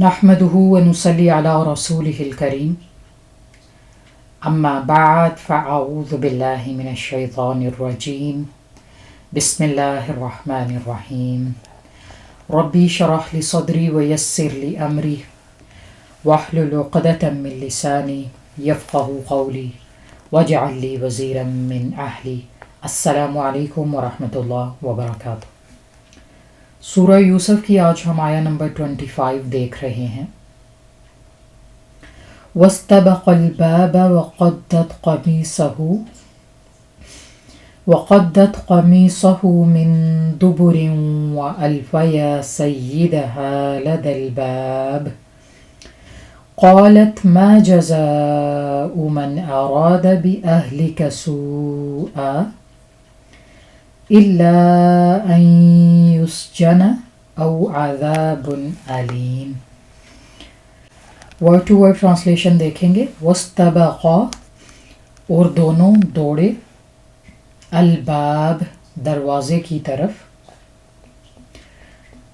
نحمده ونصلي على رسوله الكريم أما بعد فأعوذ بالله من الشيطان الرجيم بسم الله الرحمن الرحيم ربي شرح لي صدري ويسر لي أمري واحلل عقدة من لساني يفقه قولي واجعل لي وزيرا من أهلي السلام عليكم ورحمة الله وبركاته۔ سورہ یوسف کی آج ہم آیا نمبر 25 دیکھ رہے ہیں۔ وَاسْتَبَقَ الْبَابَ وَقَدَّتْ قَمِيصَهُ مِن دُبُرٍ وَأَلْفَ يَا سَيِّدَهَا لَدَى الْبَابِ قَالَتْ مَا جَزَاءُ مَنْ أَرَادَ بِأَهْلِكَ سُوءًا إِلَّا أَن يُسْجَنَ أَوْ عَذَابٌ أَلِيمٌ۔ ورڈ ٹو ورڈ ٹرانسلیشن دیکھیں گے۔ وَاسْتَبَقَا اور دونوں دوڑے، الباب دروازے کی طرف،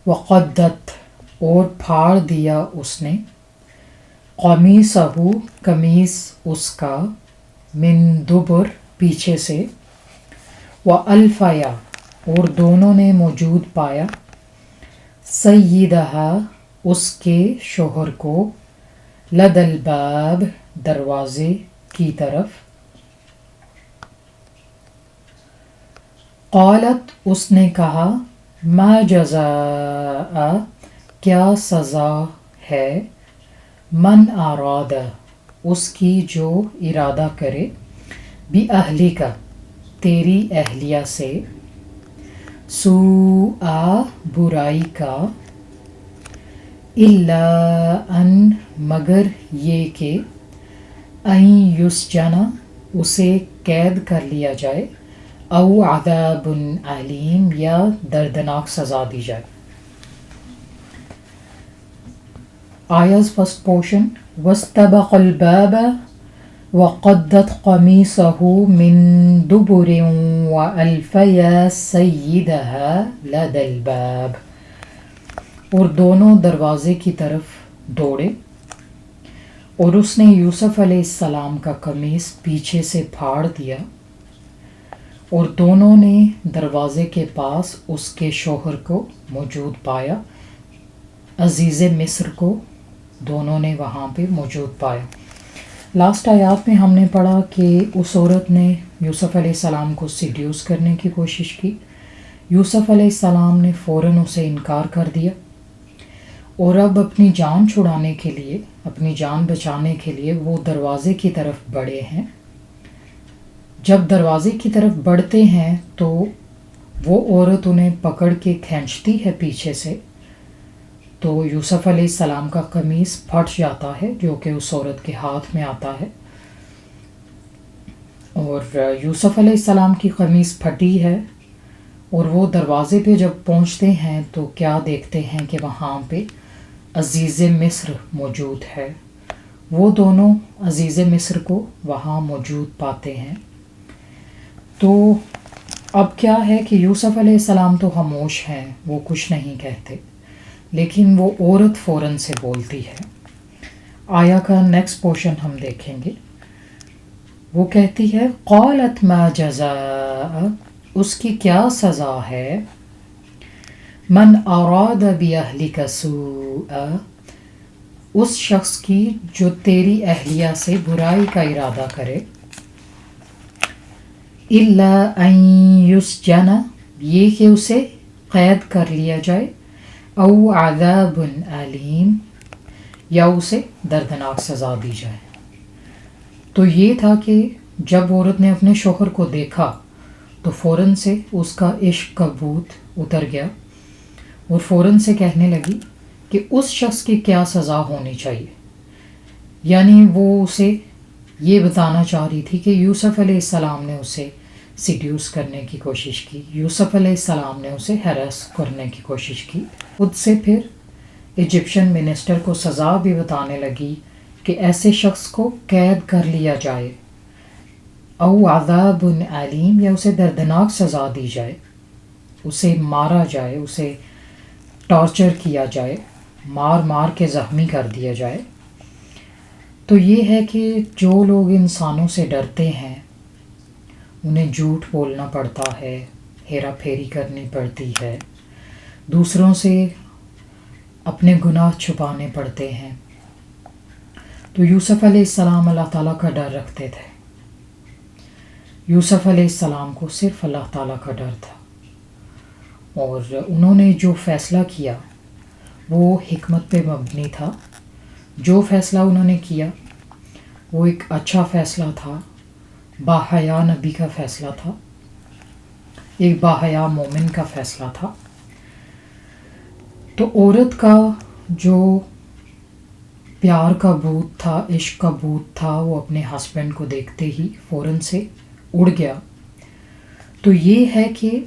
وقدت اور پھاڑ دیا اس نے، قمیصہ قمیص اس کا، من دبر پیچھے سے، وَأَلْفَيَا اور دونوں نے موجود پایا، سیدہا اس کے شوہر کو، لد الباب دروازے کی طرف۔ قالت اس نے کہا، ما جزاء کیا سزا ہے، من اراد اس کی جو ارادہ کرے، بِأَهْلِكَ تیری اہلیہ سے، سوءا برائی کا، الا ان مگر یہ کہ، ان یسجن اسے قید کر لیا جائے، او عذاب علیم یا دردناک سزا دی جائے۔ آیاز فرسٹ پورشن، واستبق الباب وقدت قمیصه من دبر وألف يا سيدها لدى الباب، اور دونوں دروازے کی طرف دوڑے، اور اس نے یوسف علیہ السلام کا قمیص پیچھے سے پھاڑ دیا، اور دونوں نے دروازے کے پاس اس کے شوہر کو موجود پایا، عزیز مصر کو دونوں نے وہاں پہ موجود پایا۔ لاسٹ آیات میں ہم نے پڑھا کہ اس عورت نے یوسف علیہ السلام کو سیڈیوس کرنے کی کوشش کی، یوسف علیہ السلام نے فوراً اسے انکار کر دیا، اور اب اپنی جان چھڑانے کے لیے، اپنی جان بچانے کے لیے وہ دروازے کی طرف بڑھے ہیں۔ جب دروازے کی طرف بڑھتے ہیں تو وہ عورت انہیں پکڑ کے کھینچتی ہے پیچھے سے، تو یوسف علیہ السلام کا قمیص پھٹ جاتا ہے جو کہ اس عورت کے ہاتھ میں آتا ہے، اور یوسف علیہ السلام کی قمیص پھٹی ہے، اور وہ دروازے پہ جب پہنچتے ہیں تو کیا دیکھتے ہیں کہ وہاں پہ عزیز مصر موجود ہے۔ وہ دونوں عزیز مصر کو وہاں موجود پاتے ہیں۔ تو اب کیا ہے کہ یوسف علیہ السلام تو خاموش ہیں، وہ کچھ نہیں کہتے، لیکن وہ عورت فوراً سے بولتی ہے۔ آیا کا نیکسٹ پورشن ہم دیکھیں گے۔ وہ کہتی ہے، قالت ما جزاء اس کی کیا سزا ہے، من اراد باہلک سوءا اس شخص کی جو تیری اہلیہ سے برائی کا ارادہ کرے، الا ان یسجن یہ کہ اسے قید کر لیا جائے، او عذاب علیم یا اسے دردناک سزا دی جائے۔ تو یہ تھا کہ جب عورت نے اپنے شوہر کو دیکھا تو فوراً سے اس کا عشق کا بھوت اتر گیا، اور فوراً سے کہنے لگی کہ اس شخص کی کیا سزا ہونی چاہیے، یعنی وہ اسے یہ بتانا چاہ رہی تھی کہ یوسف علیہ السلام نے اسے سیڈیوس کرنے کی کوشش کی، یوسف علیہ السلام نے اسے ہراس کرنے کی کوشش کی۔ خود سے پھر ایجپشن منسٹر کو سزا بھی بتانے لگی کہ ایسے شخص کو قید کر لیا جائے، او عذاب علیم یا اسے دردناک سزا دی جائے، اسے مارا جائے، اسے ٹارچر کیا جائے۔ مار مار کے زخمی کر دیا جائے، تو یہ ہے کہ جو لوگ انسانوں سے ڈرتے ہیں انہیں جھوٹ بولنا پڑتا ہے، ہیرا پھیری کرنی پڑتی ہے، دوسروں سے اپنے گناہ چھپانے پڑتے ہیں۔ تو یوسف علیہ السلام اللہ تعالیٰ کا ڈر رکھتے تھے۔ یوسف علیہ السلام کو صرف اللہ تعالیٰ کا ڈر تھا، اور انہوں نے جو فیصلہ کیا وہ حکمت پہ مبنی تھا۔ جو فیصلہ انہوں نے کیا وہ ایک اچھا فیصلہ تھا، باحیا نبی کا فیصلہ تھا، ایک باحیا مومن کا فیصلہ تھا۔ تو عورت کا جو پیار کا بھوت تھا، عشق کا بھوت تھا، وہ اپنے ہسبینڈ کو دیکھتے ہی فوراً سے اڑ گیا۔ تو یہ ہے کہ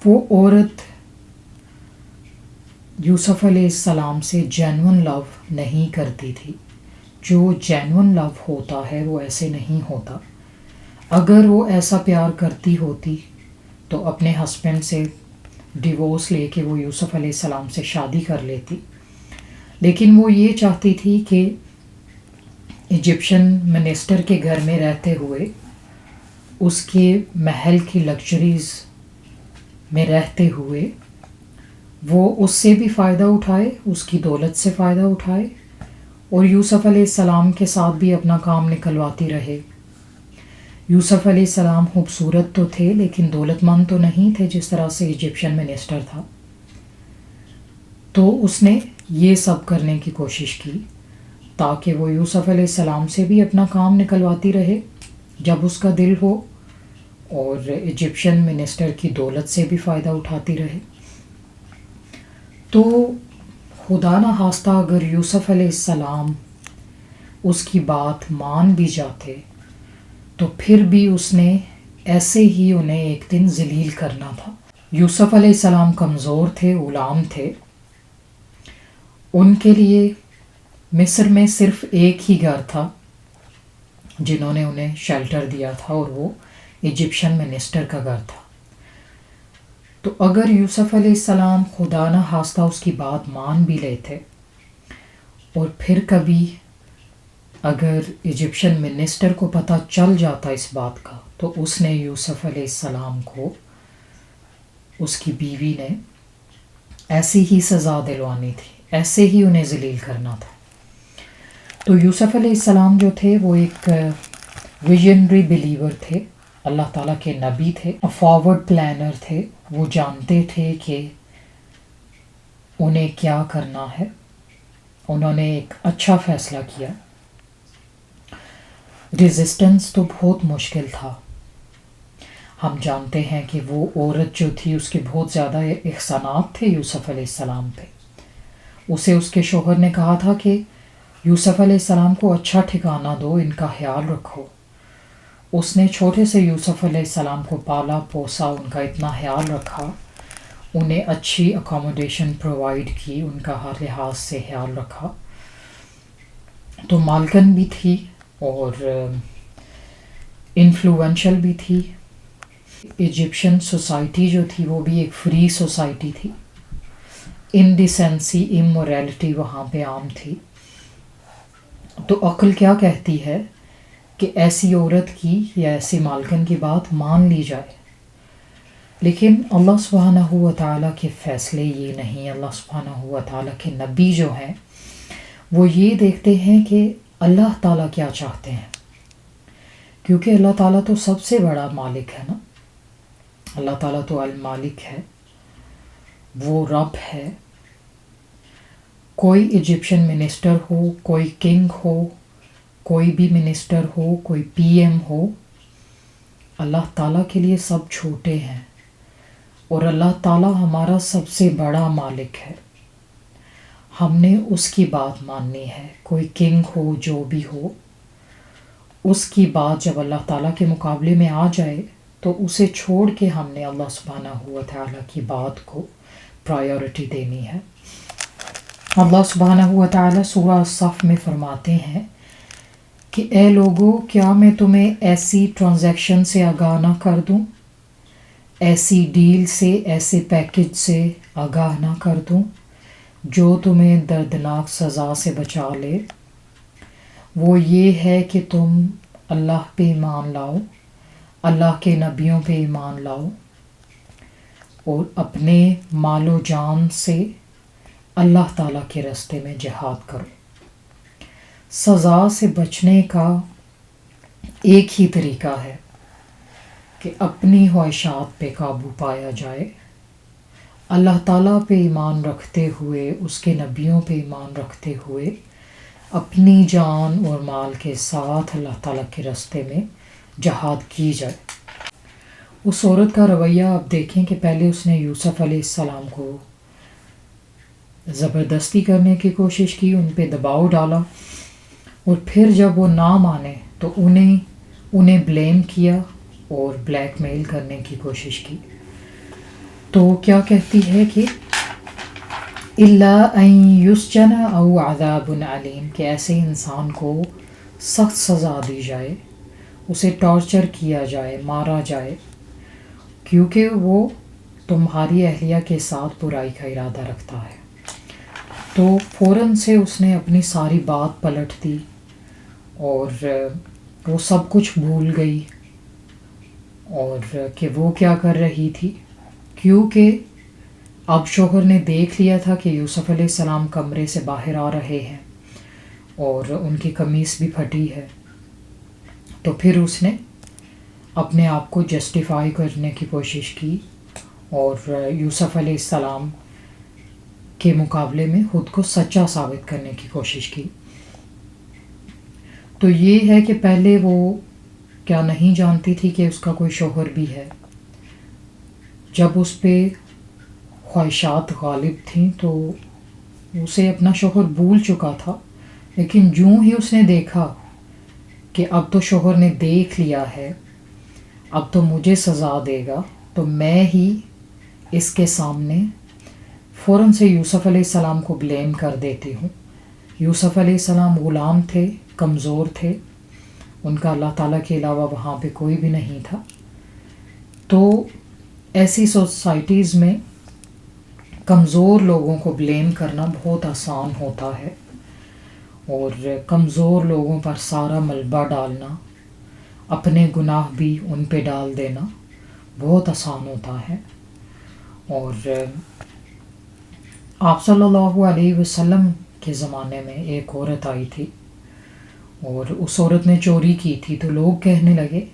وہ عورت یوسف علیہ السلام سے جینون لو نہیں کرتی تھی۔ جو جینون لو ہوتا ہے وہ ایسے نہیں ہوتا۔ اگر وہ ایسا پیار کرتی ہوتی تو اپنے ہسبینڈ سے ڈیورس لے کے وہ یوسف علیہ السلام سے شادی کر لیتی، لیکن وہ یہ چاہتی تھی کہ ایجپشن منسٹر کے گھر میں رہتے ہوئے، اس کے محل کی لگژریز میں رہتے ہوئے وہ اس سے بھی فائدہ اٹھائے، اس کی دولت سے فائدہ اٹھائے، اور یوسف علیہ السلام کے ساتھ بھی اپنا کام نکلواتی رہے۔ یوسف علیہ السلام خوبصورت تو تھے لیکن دولت مند تو نہیں تھے جس طرح سے ایجپشن منسٹر تھا۔ تو اس نے یہ سب کرنے کی کوشش کی تاکہ وہ یوسف علیہ السلام سے بھی اپنا کام نکلواتی رہے جب اس کا دل ہو، اور ایجپشن منسٹر کی دولت سے بھی فائدہ اٹھاتی رہے۔ تو خدا نہ خواستہ اگر یوسف علیہ السلام اس کی بات مان بھی جاتے تو پھر بھی اس نے ایسے ہی انہیں ایک دن ذلیل کرنا تھا۔ یوسف علیہ السلام کمزور تھے، غلام تھے، ان کے لیے مصر میں صرف ایک ہی گھر تھا جنہوں نے انہیں شیلٹر دیا تھا، اور وہ ایجپشن منسٹر کا گھر تھا۔ تو اگر یوسف علیہ السلام خدا نہ خواستہ اس کی بات مان بھی لیتے، اور پھر کبھی اگر ایجپشن منسٹر کو پتہ چل جاتا اس بات کا، تو اس نے یوسف علیہ السلام کو، اس کی بیوی نے ایسی ہی سزا دلوانی تھی، ایسے ہی انہیں ذلیل کرنا تھا۔ تو یوسف علیہ السلام جو تھے وہ ایک ویژنری بلیور تھے، اللہ تعالیٰ کے نبی تھے، فارورڈ پلانر تھے۔ وہ جانتے تھے کہ انہیں کیا کرنا ہے۔ انہوں نے ایک اچھا فیصلہ کیا۔ ریزسٹنس تو بہت مشکل تھا۔ ہم جانتے ہیں کہ وہ عورت جو تھی اس کے بہت زیادہ احسانات تھے یوسف علیہ السلام پہ۔ اسے اس کے شوہر نے کہا تھا کہ یوسف علیہ السلام کو اچھا ٹھکانہ دو، ان کا خیال رکھو۔ اس نے چھوٹے سے یوسف علیہ السلام کو پالا پوسا، ان کا اتنا خیال رکھا، انہیں اچھی اکاموڈیشن پرووائڈ کی، ان کا ہر لحاظ سے خیال رکھا۔ تو مالکن بھی تھی اور انفلوئنشل بھی تھی۔ ایجپشن سوسائٹی جو تھی وہ بھی ایک فری سوسائٹی تھی، انڈیسنسی، امورالٹی وہاں پہ عام تھی۔ تو عقل کیا کہتی ہے کہ ایسی عورت کی یا ایسی مالکن کی بات مان لی جائے، لیکن اللہ سبحانہ و تعالیٰ کے فیصلے یہ نہیں۔ اللہ سبحانہ و تعالیٰ کے نبی جو ہیں وہ یہ دیکھتے ہیں کہ اللہ تعالیٰ کیا چاہتے ہیں، کیونکہ اللہ تعالیٰ تو سب سے بڑا مالک ہے نا۔ اللہ تعالیٰ تو المالک ہے، وہ رب ہے۔ کوئی ایجپشن منسٹر ہو، کوئی کنگ ہو، کوئی بھی منسٹر ہو، کوئی پی ایم ہو، اللہ تعالیٰ کے لیے سب چھوٹے ہیں، اور اللہ تعالیٰ ہمارا سب سے بڑا مالک ہے۔ ہم نے اس کی بات ماننی ہے۔ کوئی کنگ ہو، جو بھی ہو، اس کی بات جب اللہ تعالیٰ کے مقابلے میں آ جائے تو اسے چھوڑ کے ہم نے اللہ سبحانہ و تعالیٰ کی بات کو پرائیورٹی دینی ہے۔ اللہ سبحانہ و تعالیٰ سورہ الصف میں فرماتے ہیں کہ اے لوگو، کیا میں تمہیں ایسی ٹرانزیکشن سے آگاہ نہ کر دوں، ایسی ڈیل سے، ایسے پیکج سے آگاہ نہ کر دوں جو تمہیں دردناک سزا سے بچا لے وہ یہ ہے کہ تم اللہ پہ ایمان لاؤ، اللہ کے نبیوں پہ ایمان لاؤ اور اپنے مال و جان سے اللہ تعالیٰ کے راستے میں جہاد کرو۔ سزا سے بچنے کا ایک ہی طریقہ ہے کہ اپنی خواہشات پہ قابو پایا جائے، اللہ تعالیٰ پہ ایمان رکھتے ہوئے، اس کے نبیوں پہ ایمان رکھتے ہوئے اپنی جان اور مال کے ساتھ اللہ تعالیٰ کے راستے میں جہاد کی جائے۔ اس عورت کا رویہ آپ دیکھیں کہ پہلے اس نے یوسف علیہ السلام کو زبردستی کرنے کی کوشش کی، ان پہ دباؤ ڈالا، اور پھر جب وہ نہ مانے تو انہیں بلیم کیا اور بلیک میل کرنے کی کوشش کی۔ تو کیا کہتی ہے کہ اِلَّا أَن يُسْجَنَ أَوْ عَذَابٌ عَلِيمٌ، کہ ایسے انسان کو سخت سزا دی جائے، اسے ٹارچر کیا جائے، مارا جائے، کیونکہ وہ تمہاری اہلیہ کے ساتھ برائی کا ارادہ رکھتا ہے۔ تو فوراً سے اس نے اپنی ساری بات پلٹ دی اور وہ سب کچھ بھول گئی اور کہ وہ کیا کر رہی تھی، کیونکہ اب شوہر نے دیکھ لیا تھا کہ یوسف علیہ السلام کمرے سے باہر آ رہے ہیں اور ان کی قمیص بھی پھٹی ہے۔ تو پھر اس نے اپنے آپ کو جسٹیفائی کرنے کی کوشش کی اور یوسف علیہ السلام کے مقابلے میں خود کو سچا ثابت کرنے کی کوشش کی۔ تو یہ ہے کہ پہلے وہ کیا نہیں جانتی تھی کہ اس کا کوئی شوہر بھی ہے۔ جب اس پہ خواہشات غالب تھیں تو اسے اپنا شوہر بھول چکا تھا، لیکن جوں ہی اس نے دیکھا کہ اب تو شوہر نے دیکھ لیا ہے، اب تو مجھے سزا دے گا، تو میں ہی اس کے سامنے فوراً سے یوسف علیہ السلام کو بلیم کر دیتی ہوں۔ یوسف علیہ السلام غلام تھے، کمزور تھے، ان کا اللہ تعالیٰ کے علاوہ وہاں پہ کوئی بھی نہیں تھا۔ تو ایسی سوسائٹیز میں کمزور لوگوں کو بلیم کرنا بہت آسان ہوتا ہے اور کمزور لوگوں پر سارا ملبہ ڈالنا، اپنے گناہ بھی ان پہ ڈال دینا بہت آسان ہوتا ہے۔ اور آپ صلی اللہ علیہ وسلم کے زمانے میں ایک عورت آئی تھی اور اس عورت نے چوری کی تھی، تو لوگ کہنے لگے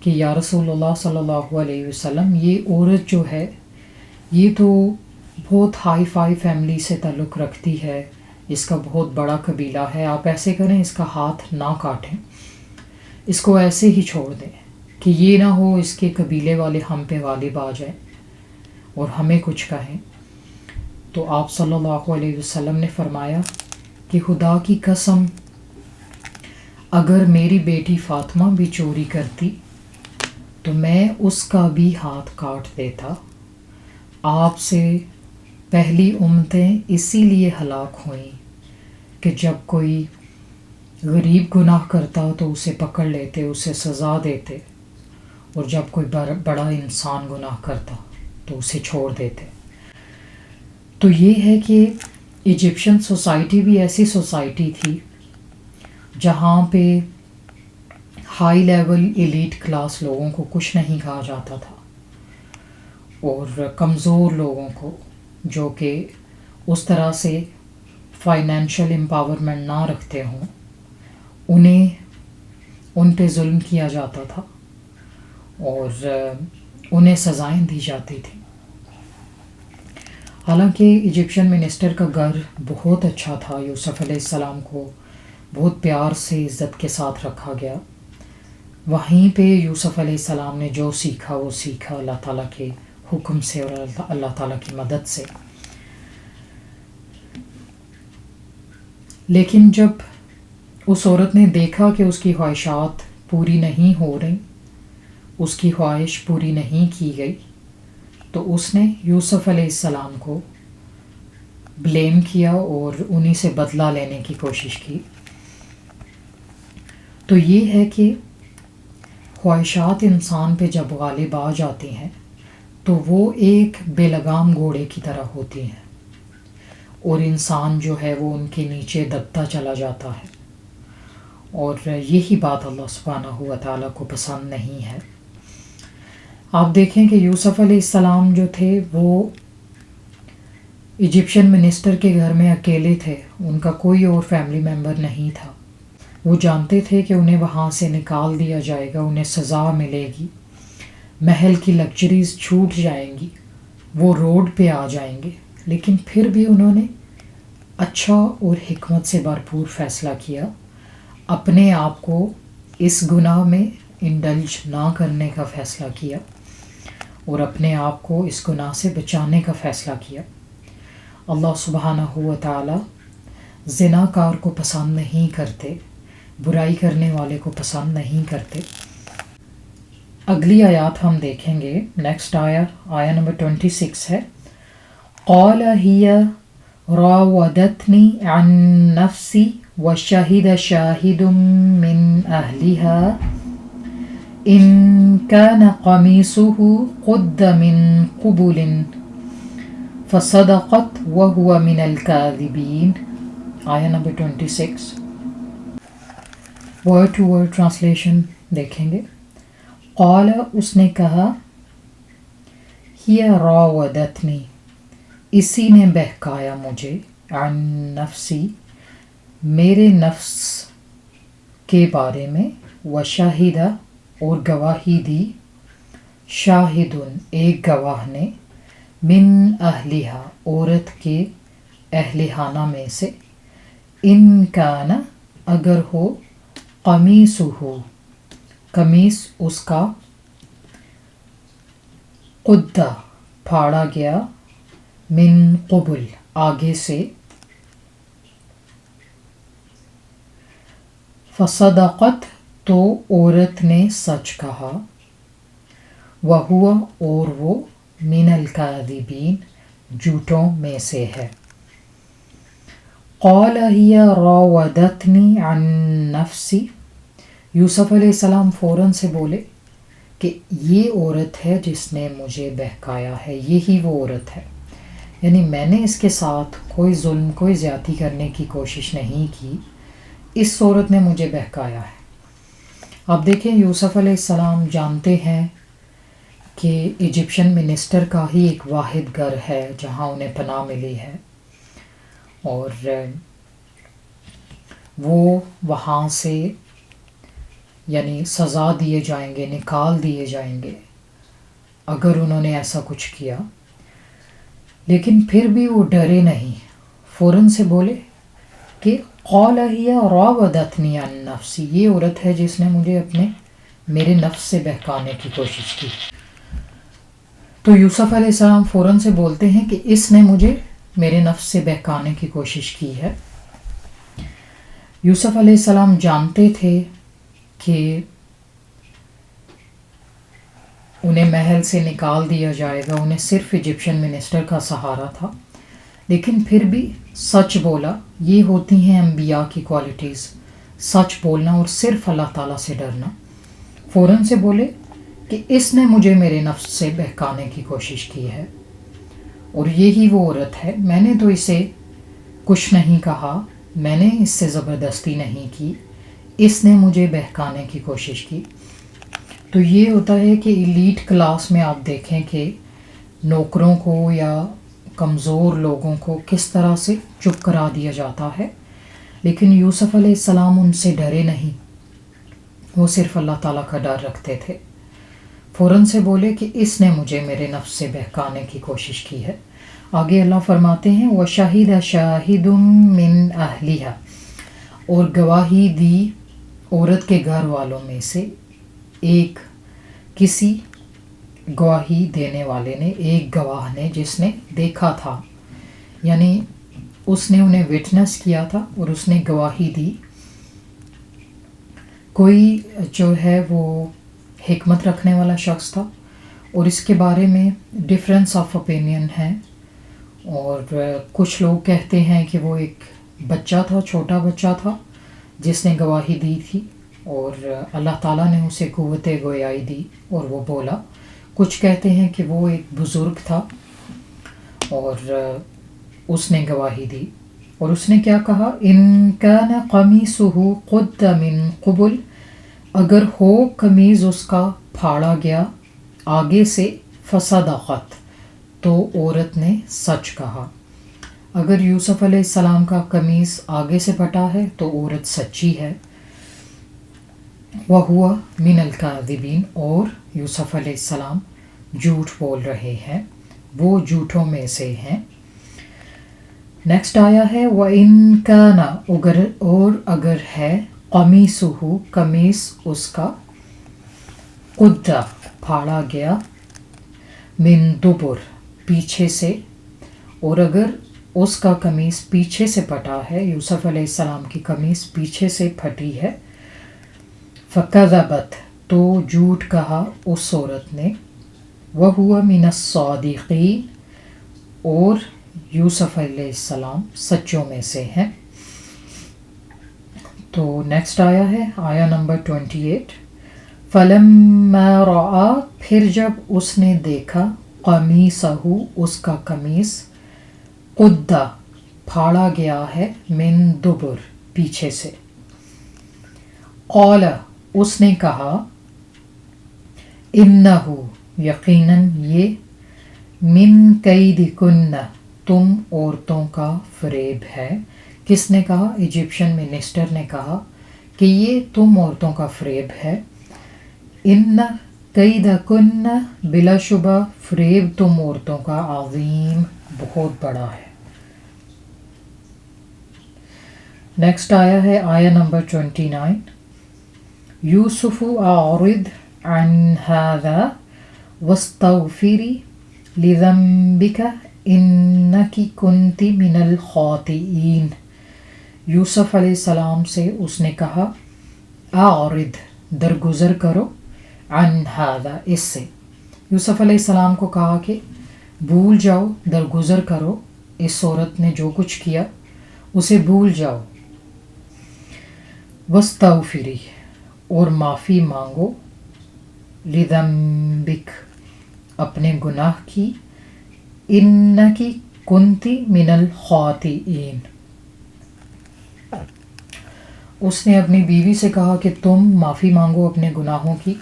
کہ یا رسول اللہ صلی اللہ علیہ وسلم، یہ عورت جو ہے یہ تو بہت ہائی فائی فیملی سے تعلق رکھتی ہے، اس کا بہت بڑا قبیلہ ہے، آپ ایسے کریں اس کا ہاتھ نہ کاٹیں، اس کو ایسے ہی چھوڑ دیں کہ یہ نہ ہو اس کے قبیلے والے ہم پہ غالب آ جائیں اور ہمیں کچھ کہیں۔ تو آپ صلی اللہ علیہ وسلم نے فرمایا کہ خدا کی قسم، اگر میری بیٹی فاطمہ بھی چوری کرتی تو میں اس کا بھی ہاتھ کاٹ دیتا۔ آپ سے پہلی امتیں اسی لیے ہلاک ہوئیں کہ جب کوئی غریب گناہ کرتا تو اسے پکڑ لیتے، اسے سزا دیتے، اور جب کوئی بڑا انسان گناہ کرتا تو اسے چھوڑ دیتے۔ تو یہ ہے کہ ایجپشن سوسائٹی بھی ایسی سوسائٹی تھی جہاں پہ ہائی لیول ایلیٹ کلاس لوگوں کو کچھ نہیں کہا جاتا تھا، اور کمزور لوگوں کو جو کہ اس طرح سے فائنینشیل امپاورمنٹ نہ رکھتے ہوں، ان پہ ظلم کیا جاتا تھا اور انہیں سزائیں دی جاتی تھیں۔ حالانکہ ایجپشن منسٹر کا گھر بہت اچھا تھا، یوسف علیہ السلام کو بہت پیار سے عزت کے ساتھ رکھا گیا، وہیں پہ یوسف علیہ السلام نے جو سیکھا وہ سیکھا اللہ تعالیٰ کے حکم سے اور اللہ تعالیٰ کی مدد سے۔ لیکن جب اس عورت نے دیکھا کہ اس کی خواہشات پوری نہیں ہو رہی، اس کی خواہش پوری نہیں کی گئی، تو اس نے یوسف علیہ السلام کو بلیم کیا اور انہی سے بدلہ لینے کی کوشش کی۔ تو یہ ہے کہ خواہشات انسان پہ جب غالب آ جاتی ہیں تو وہ ایک بے لگام گھوڑے کی طرح ہوتی ہیں، اور انسان جو ہے وہ ان کے نیچے دبتا چلا جاتا ہے، اور یہی بات اللہ سبحانہ و تعالیٰ کو پسند نہیں ہے۔ آپ دیکھیں کہ یوسف علیہ السلام جو تھے وہ ایجپشن منسٹر کے گھر میں اکیلے تھے، ان کا کوئی اور فیملی ممبر نہیں تھا۔ وہ جانتے تھے کہ انہیں وہاں سے نکال دیا جائے گا، انہیں سزا ملے گی، محل کی لگژریز چھوٹ جائیں گی، وہ روڈ پہ آ جائیں گے، لیکن پھر بھی انہوں نے اچھا اور حکمت سے بھرپور فیصلہ کیا، اپنے آپ کو اس گناہ میں انڈلج نہ کرنے کا فیصلہ کیا اور اپنے آپ کو اس گناہ سے بچانے کا فیصلہ کیا۔ اللہ سبحانہ و تعالی زنا کار کو پسند نہیں کرتے، برائی کرنے والے کو پسند نہیں کرتے۔ اگلی آیات ہم دیکھیں گے، نیکسٹ آیا نمبر 26 ہے، قال ہی راودتنی عن نفسی وشہد شاہد من اہلها ان كان قمیصه قد من قبل فصدقت وهو من الكاذبین۔ آیا number 26، word to word translation دیکھیں گے۔ قال اس نے کہا، ہی راودتنی اسی نے بہکایا مجھے، عن نفسی میرے نفس کے بارے میں، وشاہدہ اور گواہی دی، شاہدن ایک گواہ نے، من اہلہا عورت کے اہل خانہ میں سے، ان کان اگر ہو، قمیصہ قمیص اس کا، قد پھاڑا گیا، من قبل آگے سے، فصدقت تو عورت نے سچ کہا، وہوا اور وہ، من الکاذبین جھوٹوں میں سے ہے۔ قال ہی راودتنی عن نفسی، یوسف علیہ السلام فوراً سے بولے کہ یہ عورت ہے جس نے مجھے بہکایا ہے، یہی وہ عورت ہے، یعنی میں نے اس کے ساتھ کوئی ظلم کوئی زیادتی کرنے کی کوشش نہیں کی، اس عورت نے مجھے بہکایا ہے۔ آپ دیکھیں یوسف علیہ السلام جانتے ہیں کہ ایجپشن منسٹر کا ہی ایک واحد گھر ہے جہاں انہیں پناہ ملی ہے، اور وہ وہاں سے یعنی سزا دیے جائیں گے، نکال دیے جائیں گے اگر انہوں نے ایسا کچھ کیا، لیکن پھر بھی وہ ڈرے نہیں، فوراً سے بولے کہ قال ہی راودتنی عن نفسی، یہ عورت ہے جس نے مجھے میرے نفس سے بہکانے کی کوشش کی۔ تو یوسف علیہ السلام فوراً سے بولتے ہیں کہ اس نے مجھے میرے نفس سے بہکانے کی کوشش کی ہے۔ یوسف علیہ السلام جانتے تھے کہ انہیں محل سے نکال دیا جائے گا، انہیں صرف ایجپشن منسٹر کا سہارا تھا، لیکن پھر بھی سچ بولا۔ یہ ہوتی ہیں انبیاء کی کوالٹیز، سچ بولنا اور صرف اللہ تعالیٰ سے ڈرنا۔ فوراً سے بولے کہ اس نے مجھے میرے نفس سے بہکانے کی کوشش کی ہے، اور یہی وہ عورت ہے، میں نے تو اسے کچھ نہیں کہا، میں نے اس سے زبردستی نہیں کی، اس نے مجھے بہکانے کی کوشش کی۔ تو یہ ہوتا ہے کہ ایلیٹ کلاس میں آپ دیکھیں کہ نوکروں کو یا کمزور لوگوں کو کس طرح سے چپ کرا دیا جاتا ہے، لیکن یوسف علیہ السلام ان سے ڈرے نہیں، وہ صرف اللہ تعالیٰ کا ڈر رکھتے تھے۔ فوراً سے بولے کہ اس نے مجھے میرے نفس سے بہکانے کی کوشش کی ہے۔ آگے اللہ فرماتے ہیں وَشَهِدَ شَاهِدٌ مِّنْ أَهْلِهَا، اور گواہی دی عورت کے گھر والوں میں سے ایک، کسی گواہی دینے والے نے، ایک گواہ نے جس نے دیکھا تھا، یعنی اس نے انہیں وٹنس کیا تھا اور اس نے گواہی دی۔ کوئی جو ہے وہ حکمت رکھنے والا شخص تھا، اور اس کے بارے میں ڈفرینس آف اوپینین ہے، اور کچھ لوگ کہتے ہیں کہ وہ ایک بچہ تھا، چھوٹا بچہ تھا جس نے گواہی دی تھی، اور اللہ تعالیٰ نے اسے قوت گویائی دی اور وہ بولا۔ کچھ کہتے ہیں کہ وہ ایک بزرگ تھا، اور اس نے گواہی دی اور اس نے کیا کہا ان کان قمیصہ قد من قبل اگر ہو قمیض اس کا پھاڑا گیا آگے سے فصدقت تو عورت نے سچ کہا. اگر یوسف علیہ السلام کا قمیص آگے سے پھٹا ہے تو عورت سچی ہے. وَهُوَ مِنَ الْكَاذِبِينَ اور یوسف علیہ السلام جھوٹ بول رہے ہیں، وہ جھوٹوں میں سے ہیں. نیکسٹ آیا ہے وَإِن كَانَ اور اگر ہے قَمِيصُهُ قمیص اس کا قُدَّ پھاڑا گیا من دبر پیچھے سے، اور اگر اس کا قمیص پیچھے سے پھٹا ہے، یوسف علیہ السلام کی قمیص پیچھے سے پھٹی ہے، فَكَذَبَتْ تو جھوٹ کہا اس عورت نے، وَهُوَ مِنَ الصَّادِقِينَ اور یوسف علیہ السلام سچوں میں سے ہیں. تو نیکسٹ آیا ہے آیا نمبر 28. فَلَمَّا رَأَىٰ پھر جب اس نے دیکھا قَمِيصَهُ اس کا قمیص قُدَّ پھاڑا گیا ہے من دبر پیچھے سے، قَالَ اس نے کہا اِنَّهُ یقیناً یہ من کیدکن تم عورتوں کا فریب ہے. کس نے کہا؟ ایجپشن منسٹر نے کہا کہ یہ تم عورتوں کا فریب ہے. ان کیدکن بلا شبہ فریب تم عورتوں کا عظیم بہت بڑا ہے. نیکسٹ آیا ہے آیا نمبر 29. یوسف اعرض عن هذا واستغفری لذنبک انک کنت من الخاطئین. یوسف علیہ السلام سے اس نے کہا اعرض درگزر کرو، عن هذا اس سے. یوسف علیہ السلام کو کہا کہ بھول جاؤ، درگزر کرو، اس عورت نے جو کچھ کیا اسے بھول جاؤ. واستغفری اور معافی مانگو، لذنبک اپنے گناہ کی، انکی کنتی من الخاطئین اس نے اپنی بیوی سے کہا کہ تم معافی مانگو اپنے گناہوں کی،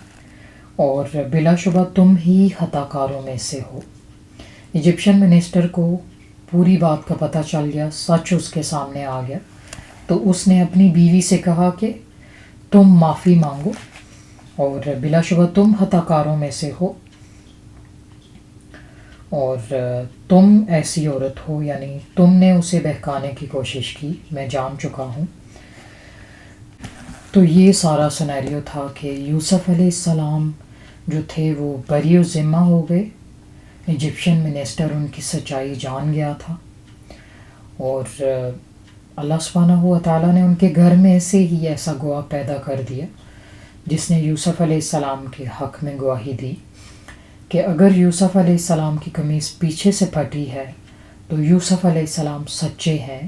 اور بلا شبہ تم ہی خطا کاروں میں سے ہو. ایجپشن منسٹر کو پوری بات کا پتہ چل گیا، سچ اس کے سامنے آ گیا، تو اس نے اپنی بیوی سے کہا کہ تم معافی مانگو اور بلا شبہ تم خطا کاروں میں سے ہو، اور تم ایسی عورت ہو، یعنی تم نے اسے بہکانے کی کوشش کی، میں جان چکا ہوں. تو یہ سارا سینیریو تھا کہ یوسف علیہ السلام جو تھے وہ بری و ذمہ ہو گئے. ایجپشن منسٹر ان کی سچائی جان گیا تھا، اور اللہ سبحانہ و تعالیٰ نے ان کے گھر میں سے ہی ایسا گواہ پیدا کر دیا جس نے یوسف علیہ السلام کے حق میں گواہی دی کہ اگر یوسف علیہ السلام کی قمیص پیچھے سے پھٹی ہے تو یوسف علیہ السلام سچے ہیں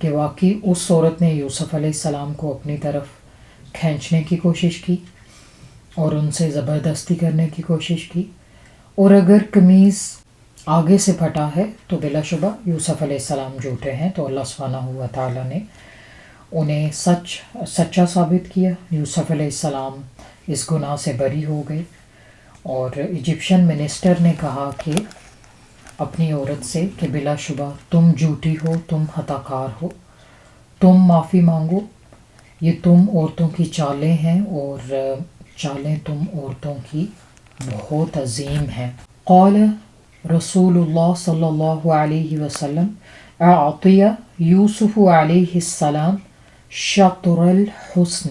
کہ واقعی اس عورت نے یوسف علیہ السلام کو اپنی طرف کھینچنے کی کوشش کی اور ان سے زبردستی کرنے کی کوشش کی، اور اگر قمیص آگے سے پھٹا ہے تو بلا شبہ یوسف علیہ السلام جھوٹے ہیں. تو اللہ سبحانہ و تعالیٰ نے انہیں سچا ثابت کیا. یوسف علیہ السلام اس گناہ سے بری ہو گئے، اور ایجپشن منسٹر نے کہا کہ اپنی عورت سے کہ بلا شبہ تم جھوٹی ہو، تم خطا کار ہو، تم معافی مانگو. یہ تم عورتوں کی چالیں ہیں، اور چالیں تم عورتوں کی بہت عظیم ہیں. قال رسول اللہ صلی اللہ علیہ وسلم اعطی یوسف علیہ السلام شطر الحسن.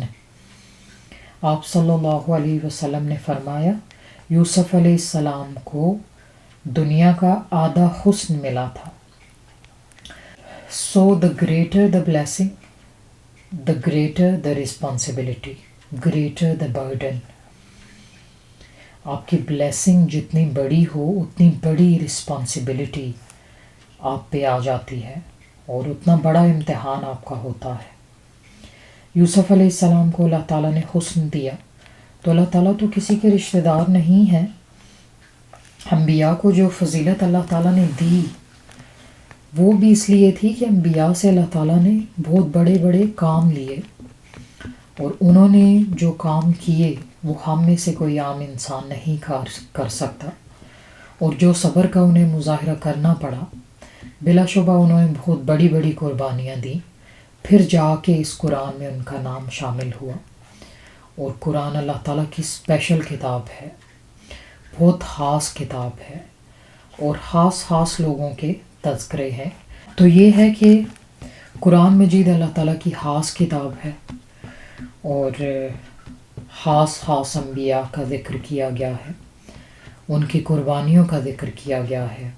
آپ صلی اللہ علیہ وسلم نے فرمایا یوسف علیہ السلام کو دنیا کا آدھا حسن ملا تھا. So the greater the blessing, the greater the responsibility, greater the burden. آپ کی بلیسنگ جتنی بڑی ہو اتنی بڑی رسپانسبلٹی آپ پہ آ جاتی ہے، اور اتنا بڑا امتحان آپ کا ہوتا ہے. یوسف علیہ السلام کو اللہ تعالیٰ نے حسن دیا، تو اللہ تعالیٰ تو کسی کے رشتہ دار نہیں ہیں. انبیاء کو جو فضیلت اللہ تعالیٰ نے دی وہ بھی اس لیے تھی کہ انبیاء سے اللہ تعالیٰ نے بہت بڑے بڑے کام لیے، اور انہوں نے جو کام کیے وہ ہم میں سے کوئی عام انسان نہیں کر سکتا، اور جو صبر کا انہیں مظاہرہ کرنا پڑا، بلا شبہ انہوں نے بہت بڑی بڑی قربانیاں دیں، پھر جا کے اس قرآن میں ان کا نام شامل ہوا۔ اور قرآن اللہ تعالیٰ کی اسپیشل کتاب ہے، بہت خاص کتاب ہے، اور خاص لوگوں کے تذکرے ہیں۔ تو یہ ہے کہ قرآن مجید اللہ تعالیٰ کی خاص کتاب ہے، اور خاص انبیاء کا ذکر کیا گیا ہے، ان کی قربانیوں کا ذکر کیا گیا ہے۔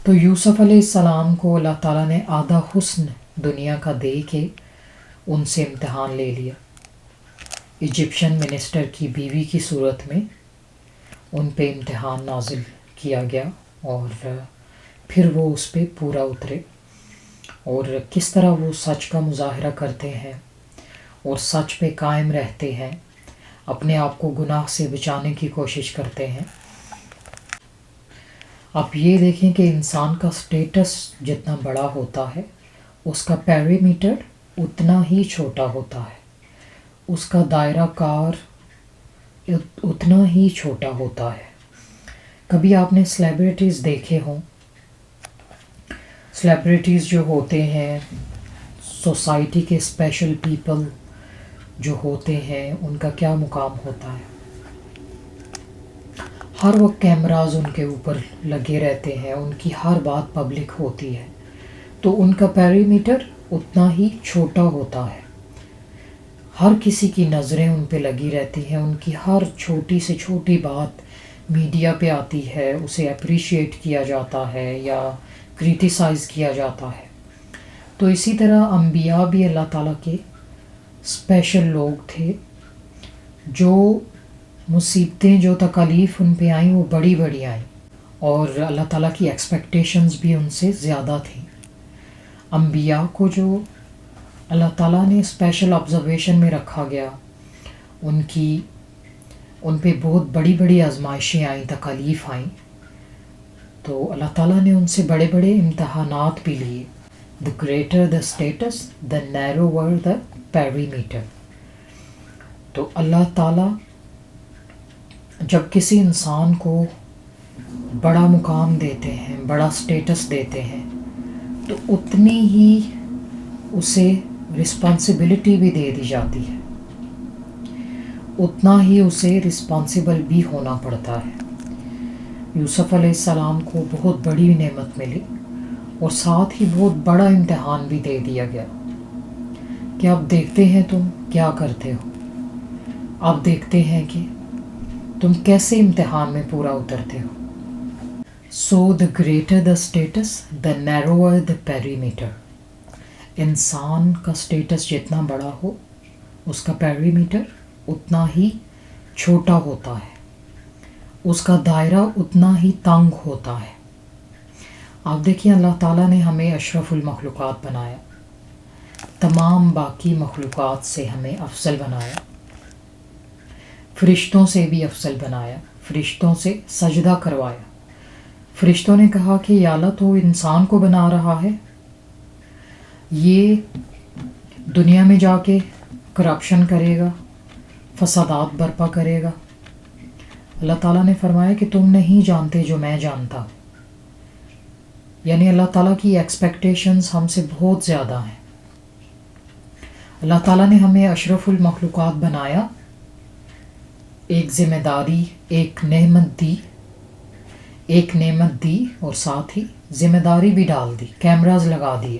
تو یوسف علیہ السلام کو اللہ تعالیٰ نے آدھا حسن دنیا کا دے کے ان سے امتحان لے لیا، ایجپشن منسٹر کی بیوی کی صورت میں ان پہ امتحان نازل کیا گیا، اور پھر وہ اس پہ پورا اترے، اور کس طرح وہ سچ کا مظاہرہ کرتے ہیں اور سچ پہ قائم رہتے ہیں، اپنے آپ کو گناہ سے بچانے کی کوشش کرتے ہیں۔ آپ یہ دیکھیں کہ انسان کا سٹیٹس جتنا بڑا ہوتا ہے اس کا پیری میٹر اتنا ہی چھوٹا ہوتا ہے، اس کا دائرہ کار اتنا ہی چھوٹا ہوتا ہے۔ کبھی آپ نے سلیبریٹیز دیکھے ہوں، سلیبریٹیز جو ہوتے ہیں، سوسائٹی کے اسپیشل پیپل جو ہوتے ہیں، ان کا کیا مقام ہوتا ہے؟ ہر وقت کیمراز ان کے اوپر لگے رہتے ہیں، ان کی ہر بات پبلک ہوتی ہے، تو ان کا پیری میٹر اتنا ہی چھوٹا ہوتا ہے۔ ہر کسی کی نظریں ان پہ لگی رہتی ہیں، ان کی ہر چھوٹی سے چھوٹی بات میڈیا پہ آتی ہے، اسے اپریشیٹ کیا جاتا ہے یا کریٹیسائز کیا جاتا ہے۔ تو اسی طرح انبیاء بھی اللہ تعالیٰ کے اسپیشل لوگ تھے، جو مصیبتیں، جو تکالیف ان پہ آئیں وہ بڑی بڑی آئیں، اور اللہ تعالیٰ کی ایکسپیکٹیشنز بھی ان سے زیادہ تھیں۔ انبیاء کو جو اللہ تعالیٰ نے اسپیشل آبزرویشن میں رکھا گیا، ان پہ بہت بڑی بڑی آزمائشیں آئیں، تکالیف آئیں، تو اللہ تعالیٰ نے ان سے بڑے بڑے امتحانات بھی لیے۔ The greater the status, the narrower the perimeter۔ تو اللہ تعالیٰ جب کسی انسان کو بڑا مقام دیتے ہیں، بڑا سٹیٹس دیتے ہیں، تو اتنی ہی اسے رسپانسبلٹی بھی دے دی جاتی ہے، اتنا ہی اسے رسپانسبل بھی ہونا پڑتا ہے۔ یوسف علیہ السلام کو بہت بڑی نعمت ملی، اور ساتھ ہی بہت بڑا امتحان بھی دے دیا گیا کہ اب دیکھتے ہیں تم کیا کرتے ہو، اب دیکھتے ہیں کہ تم کیسے امتحان میں پورا اترتے ہو۔ So the greater the status, the narrower the perimeter۔ انسان کا سٹیٹس جتنا بڑا ہو، اس کا پیری میٹر اتنا ہی چھوٹا ہوتا ہے، اس کا دائرہ اتنا ہی تنگ ہوتا ہے۔ آپ دیکھیں، اللہ تعالیٰ نے ہمیں اشرف المخلوقات بنایا، تمام باقی مخلوقات سے ہمیں افضل بنایا، فرشتوں سے بھی افضل بنایا، فرشتوں سے سجدہ کروایا۔ فرشتوں نے کہا کہ یا اللہ، تو انسان کو بنا رہا ہے، یہ دنیا میں جا کے کرپشن کرے گا، فسادات برپا کرے گا۔ اللہ تعالیٰ نے فرمایا کہ تم نہیں جانتے جو میں جانتا ہوں۔ یعنی اللہ تعالیٰ کی ایکسپیکٹیشنز ہم سے بہت زیادہ ہیں۔ اللہ تعالیٰ نے ہمیں اشرف المخلوقات بنایا، ایک ذمہ داری، ایک نعمت دی، اور ساتھ ہی ذمہ داری بھی ڈال دی، کیمراز لگا دیے،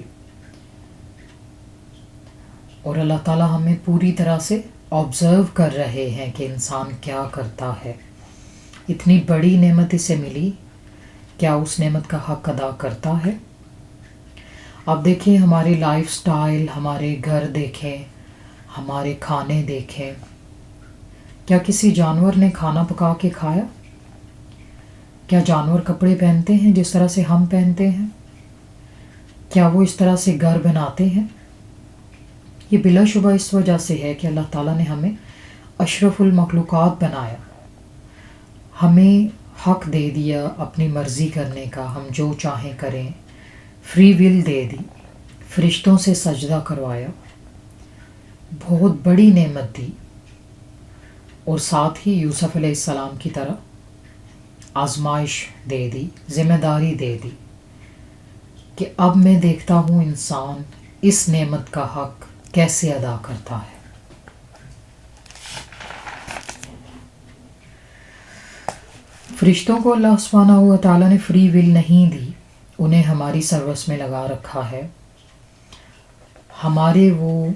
اور اللہ تعالیٰ ہمیں پوری طرح سے آبزرو کر رہے ہیں کہ انسان کیا کرتا ہے۔ اتنی بڑی نعمت اسے ملی، کیا اس نعمت کا حق ادا کرتا ہے؟ آپ دیکھیں، ہماری لائف سٹائل، ہمارے گھر دیکھیں، ہمارے کھانے دیکھیں، کیا کسی جانور نے کھانا پکا کے کھایا؟ کیا جانور کپڑے پہنتے ہیں جس طرح سے ہم پہنتے ہیں؟ کیا وہ اس طرح سے گھر بناتے ہیں؟ یہ بلا شبہ اس وجہ سے ہے کہ اللہ تعالیٰ نے ہمیں اشرف المخلوقات بنایا، ہمیں حق دے دیا اپنی مرضی کرنے کا، ہم جو چاہیں کریں، فری ول دے دی، فرشتوں سے سجدہ کروایا، بہت بڑی نعمت دی، اور ساتھ ہی یوسف علیہ السلام کی طرح آزمائش دے دی، ذمہ داری دے دی کہ اب میں دیکھتا ہوں انسان اس نعمت کا حق کیسے ادا کرتا ہے۔ فرشتوں کو اللہ سبحانہ و تعالیٰ نے فری ول نہیں دی، انہیں ہماری سروس میں لگا رکھا ہے۔ ہمارے وہ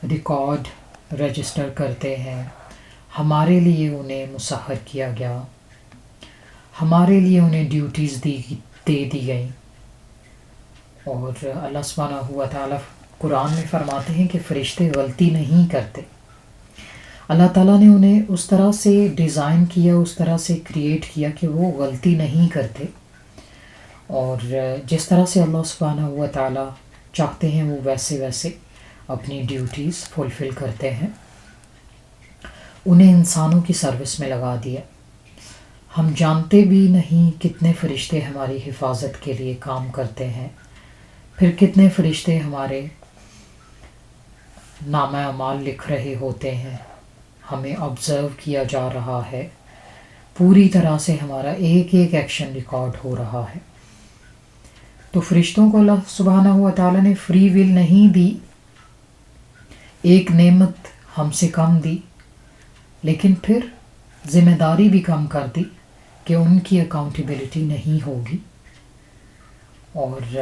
ریکارڈ رجسٹر کرتے ہیں، ہمارے لیے انہیں مسخر کیا گیا، ہمارے لیے انہیں ڈیوٹیز دے دی گئیں۔ اور اللہ سبحانہ و تعالیٰ قرآن میں فرماتے ہیں کہ فرشتے غلطی نہیں کرتے۔ اللہ تعالیٰ نے انہیں اس طرح سے ڈیزائن کیا، اس طرح سے کریٹ کیا کہ وہ غلطی نہیں کرتے، اور جس طرح سے اللہ سبحانہ و تعالیٰ چاہتے ہیں وہ ویسے اپنی ڈیوٹیز فلفل کرتے ہیں۔ انہیں انسانوں کی سروس میں لگا دیا۔ ہم جانتے بھی نہیں کتنے فرشتے ہماری حفاظت کے لیے کام کرتے ہیں، پھر کتنے فرشتے ہمارے نامہ اعمال لکھ رہے ہوتے ہیں، ہمیں آبزرو کیا جا رہا ہے، پوری طرح سے ہمارا ایک ایک ایکشن ریکارڈ ہو رہا ہے۔ تو فرشتوں کو اللہ سبحانہ و تعالیٰ نے فری ول نہیں دی، ایک نعمت ہم سے کم دی، لیکن پھر ذمہ داری بھی کم کر دی کہ ان کی اکاؤنٹیبلٹی نہیں ہوگی۔ اور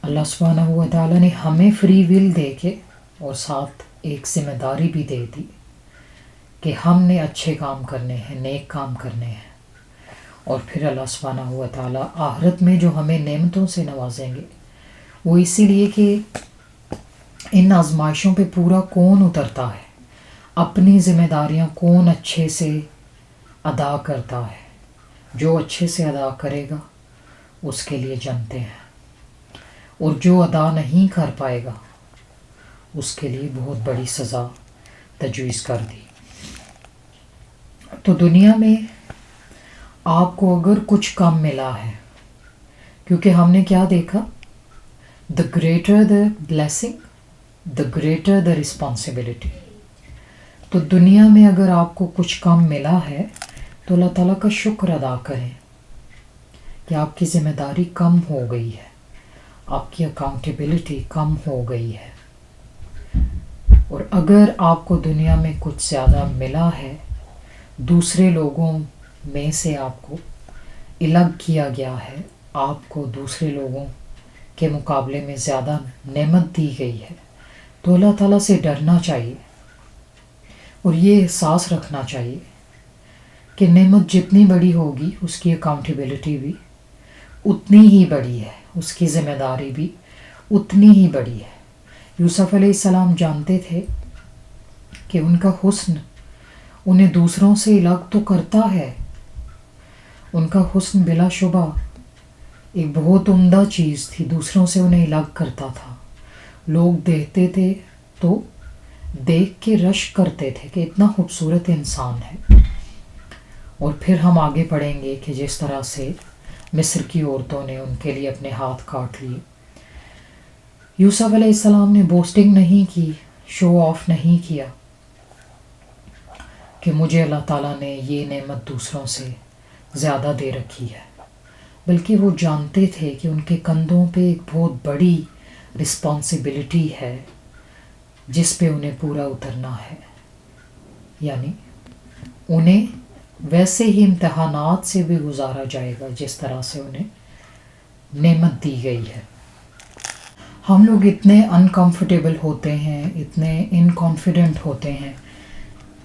اللہ سبحانہ و تعالیٰ نے ہمیں فری ول دے کے اور ساتھ ایک ذمہ داری بھی دے دی کہ ہم نے اچھے کام کرنے ہیں، نیک کام کرنے ہیں۔ اور پھر اللہ سبحانہ و تعالیٰ آخرت میں جو ہمیں نعمتوں سے نوازیں گے، وہ اسی لیے کہ ان آزمائشوں پہ پورا کون اترتا ہے، اپنی ذمہ داریاں کون اچھے سے ادا کرتا ہے۔ جو اچھے سے ادا کرے گا اس کے لیے جنتے ہیں، اور جو ادا نہیں کر پائے گا اس کے لیے بہت بڑی سزا تجویز کر دی۔ تو دنیا میں آپ کو اگر کچھ کم ملا ہے، کیونکہ ہم نے کیا دیکھا، the greater the blessing the greater the responsibility۔ تو دنیا میں اگر آپ کو کچھ کم ملا ہے تو اللہ تعالیٰ کا شکر ادا کریں کہ آپ کی ذمہ داری کم ہو گئی ہے، آپ کی اکاؤنٹیبلٹی کم ہو گئی ہے۔ اور اگر آپ کو دنیا میں کچھ زیادہ ملا ہے، دوسرے لوگوں میں سے آپ کو الگ کیا گیا ہے، آپ کو دوسرے لوگوں کے مقابلے میں زیادہ نعمت دی گئی ہے، تو اللہ تعالیٰ سے ڈرنا چاہیے، اور یہ احساس رکھنا چاہیے کہ نعمت جتنی بڑی ہوگی اس کی اکاؤنٹیبلٹی بھی اتنی ہی بڑی ہے، اس کی ذمہ داری بھی اتنی ہی بڑی ہے۔ یوسف علیہ السلام جانتے تھے کہ ان کا حسن انہیں دوسروں سے الگ تو کرتا ہے، ان کا حسن بلا شبہ ایک بہت عمدہ چیز تھی، دوسروں سے انہیں الگ کرتا تھا۔ لوگ دیکھتے تھے تو دیکھ کے رشک کرتے تھے کہ اتنا خوبصورت انسان ہے۔ اور پھر ہم آگے پڑھیں گے کہ جس طرح سے مصر کی عورتوں نے ان کے لیے اپنے ہاتھ کاٹ لیے۔ یوسف علیہ السلام نے بوسٹنگ نہیں کی، شو آف نہیں کیا کہ مجھے اللہ تعالیٰ نے یہ نعمت دوسروں سے زیادہ دے رکھی ہے، بلکہ وہ جانتے تھے کہ ان کے کندھوں پہ ایک بہت بڑی رسپانسبلٹی ہے جس پہ انہیں پورا اترنا ہے، یعنی انہیں ویسے ہی امتحانات سے بھی گزارا جائے گا جس طرح سے انہیں نعمت دی گئی ہے۔ ہم لوگ اتنے انکمفرٹیبل ہوتے ہیں، اتنے انکانفیڈنٹ ہوتے ہیں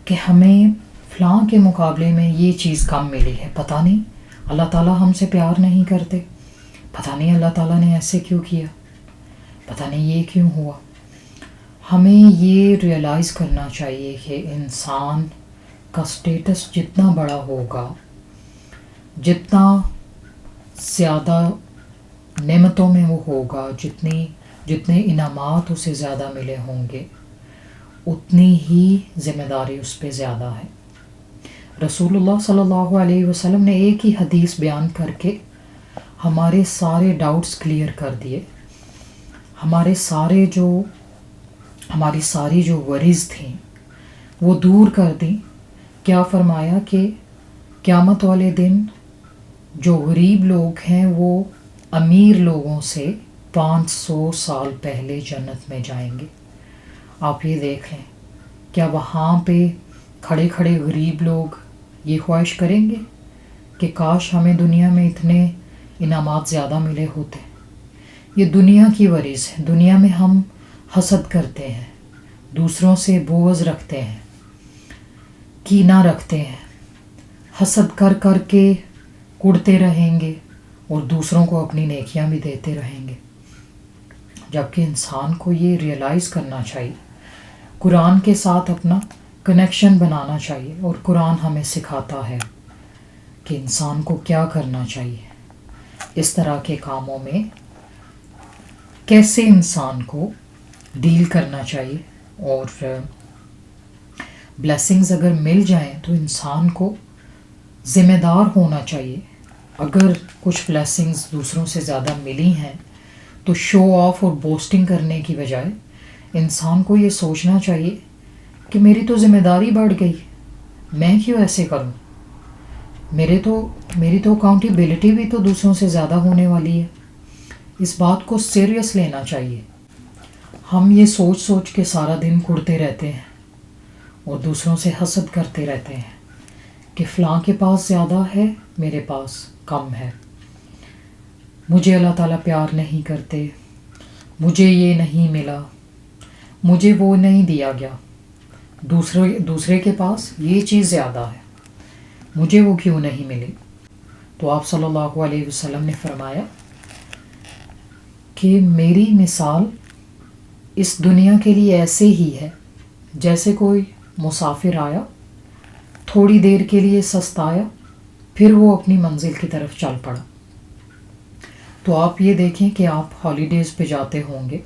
کہ ہمیں فلاں کے مقابلے میں یہ چیز کم ملی ہے، پتہ نہیں اللہ تعالیٰ ہم سے پیار نہیں کرتے، پتہ نہیں اللہ تعالیٰ نے ایسے کیوں کیا، پتہ نہیں یہ کیوں ہوا۔ ہمیں یہ ریئلائز کرنا چاہیے کہ انسان کا سٹیٹس جتنا بڑا ہوگا، جتنا زیادہ نعمتوں میں وہ ہوگا، جتنے انعامات اسے زیادہ ملے ہوں گے، اتنی ہی ذمہ داری اس پہ زیادہ ہے۔ رسول اللہ صلی اللہ علیہ وسلم نے ایک ہی حدیث بیان کر کے ہمارے سارے ڈاؤٹس کلیئر کر دیے، ہماری ساری جو ورز تھیں وہ دور کر دیں۔ کیا فرمایا کہ قیامت والے دن جو غریب لوگ ہیں وہ امیر لوگوں سے 500 سال پہلے جنت میں جائیں گے۔ آپ یہ دیکھ لیں، کیا وہاں پہ کھڑے کھڑے غریب لوگ یہ خواہش کریں گے کہ کاش ہمیں دنیا میں اتنے انعامات زیادہ ملے ہوتے؟ یہ دنیا کی ورث ہے۔ دنیا میں ہم حسد کرتے ہیں، دوسروں سے بغض رکھتے ہیں، کینہ رکھتے ہیں، حسد کر کر کے کڑتے رہیں گے اور دوسروں کو اپنی نیکیاں بھی دیتے رہیں گے، جبکہ انسان کو یہ ریئلائز کرنا چاہیے، قرآن کے ساتھ اپنا کنیکشن بنانا چاہیے، اور قرآن ہمیں سکھاتا ہے کہ انسان کو کیا کرنا چاہیے، اس طرح کے کاموں میں کیسے انسان کو ڈیل کرنا چاہیے، اور بلیسنگز اگر مل جائیں تو انسان کو ذمہ دار ہونا چاہیے۔ اگر کچھ بلیسنگز دوسروں سے زیادہ ملی ہیں تو شو آف اور بوسٹنگ کرنے کی بجائے انسان کو یہ سوچنا چاہیے کہ میری تو ذمہ داری بڑھ گئی، میں کیوں ایسے کروں، میری تو اکاؤنٹیبلٹی بھی تو دوسروں سے زیادہ ہونے والی ہے۔ اس بات کو سیریس لینا چاہیے۔ ہم یہ سوچ کے سارا دن کڑتے رہتے ہیں اور دوسروں سے حسد کرتے رہتے ہیں کہ فلاں کے پاس زیادہ ہے، میرے پاس کم ہے، مجھے اللہ تعالیٰ پیار نہیں کرتے، مجھے یہ نہیں ملا، مجھے وہ نہیں دیا گیا، دوسرے کے پاس یہ چیز زیادہ ہے، مجھے وہ کیوں نہیں ملی۔ تو آپ صلی اللہ علیہ وسلم نے فرمایا کہ میری مثال اس دنیا کے لیے ایسے ہی ہے جیسے کوئی مسافر آیا، تھوڑی دیر کے لیے سستایا، پھر وہ اپنی منزل کی طرف چل پڑا۔ تو آپ یہ دیکھیں کہ آپ ہالیڈیز پہ جاتے ہوں گے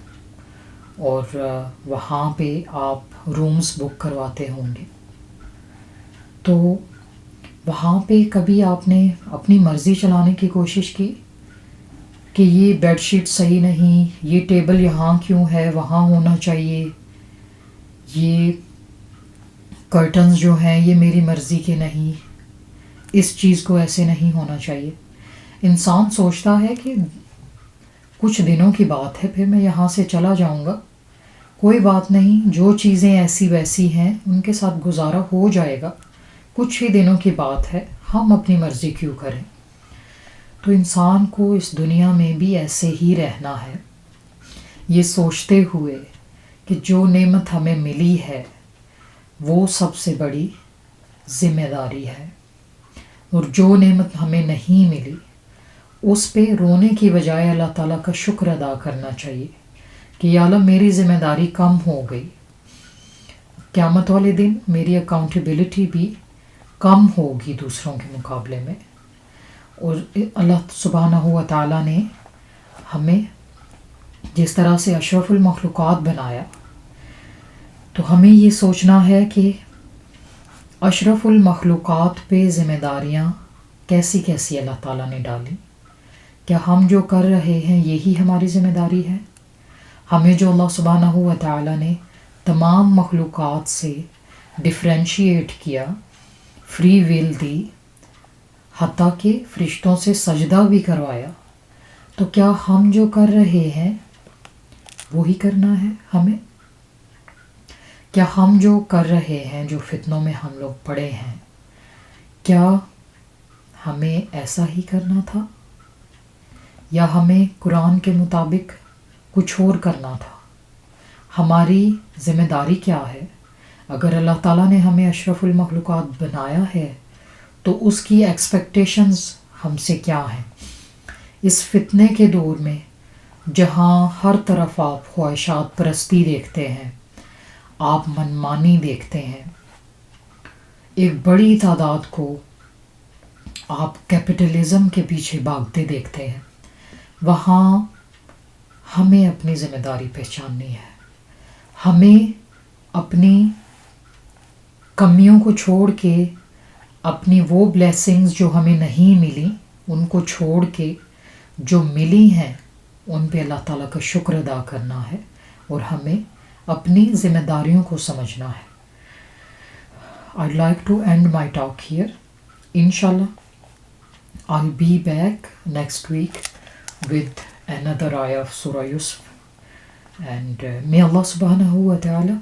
اور وہاں پہ آپ رومز بک کرواتے ہوں گے، تو وہاں پہ کبھی آپ نے اپنی مرضی چلانے کی کوشش کی کہ یہ بیڈ شیٹ صحیح نہیں، یہ ٹیبل یہاں کیوں ہے، وہاں ہونا چاہیے، یہ کرٹنز جو ہیں یہ میری مرضی کے نہیں، اس چیز کو ایسے نہیں ہونا چاہیے۔ انسان سوچتا ہے کہ کچھ دنوں کی بات ہے، پھر میں یہاں سے چلا جاؤں گا، کوئی بات نہیں، جو چیزیں ایسی ویسی ہیں ان کے ساتھ گزارا ہو جائے گا، کچھ ہی دنوں کی بات ہے، ہم اپنی مرضی کیوں کریں۔ تو انسان کو اس دنیا میں بھی ایسے ہی رہنا ہے، یہ سوچتے ہوئے کہ جو نعمت ہمیں ملی ہے وہ سب سے بڑی ذمہ داری ہے، اور جو نعمت ہمیں نہیں ملی اس پہ رونے کی بجائے اللہ تعالیٰ کا شکر ادا کرنا چاہیے کہ یا اللہ میری ذمہ داری کم ہو گئی، قیامت والے دن میری اکاؤنٹیبلٹی بھی کم ہوگی دوسروں کے مقابلے میں۔ اور اللہ سبحانہ و تعالیٰ نے ہمیں جس طرح سے اشرف المخلوقات بنایا، تو ہمیں یہ سوچنا ہے کہ اشرف المخلوقات پہ ذمہ داریاں کیسی کیسی اللہ تعالیٰ نے ڈالی۔ کیا ہم جو کر رہے ہیں یہی ہماری ذمہ داری ہے؟ ہمیں جو اللہ سبحانہ و تعالیٰ نے تمام مخلوقات سے ڈفرینشیٹ کیا، فری ول دی، حتیٰ کہ فرشتوں سے سجدہ بھی کروایا، تو کیا ہم جو کر رہے ہیں وہی کرنا ہے ہمیں؟ کیا ہم جو کر رہے ہیں، جو فتنوں میں ہم لوگ پڑے ہیں، کیا ہمیں ایسا ہی کرنا تھا، یا ہمیں قرآن کے مطابق کچھ اور کرنا تھا؟ ہماری ذمہ داری کیا ہے؟ اگر اللہ تعالیٰ نے ہمیں اشرف المخلوقات بنایا ہے تو اس کی ایکسپیکٹیشنز ہم سے کیا ہیں؟ اس فتنے کے دور میں جہاں ہر طرف آپ خواہشات پرستی دیکھتے ہیں، آپ منمانی دیکھتے ہیں، ایک بڑی تعداد کو آپ کیپٹلزم کے پیچھے بھاگتے دیکھتے ہیں، وہاں ہمیں اپنی ذمہ داری پہچاننی ہے، ہمیں اپنی کمیوں کو چھوڑ کے، اپنی وہ بلیسنگز جو ہمیں نہیں ملی ان کو چھوڑ کے جو ملی ہیں ان پہ اللہ تعالیٰ کا شکر ادا کرنا ہے اور ہمیں اپنی ذمہ داریوں کو سمجھنا ہے. I'd like to end my talk here. Inshallah, I'll be back next week with another ayah of Surah Yusuf. And may Allah subhanahu wa ta'ala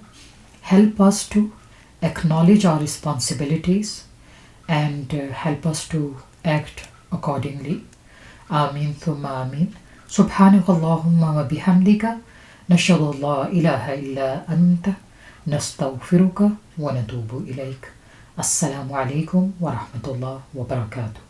help us to acknowledge our responsibilities and help us to act accordingly. Ameen thumma ameen. Subhanaka Allahumma wa bihamdika nashhadu an la ilaha illa anta nastaghfiruka wa natubu ilayk. Assalamu alaikum wa rahmatullah wa barakatuh.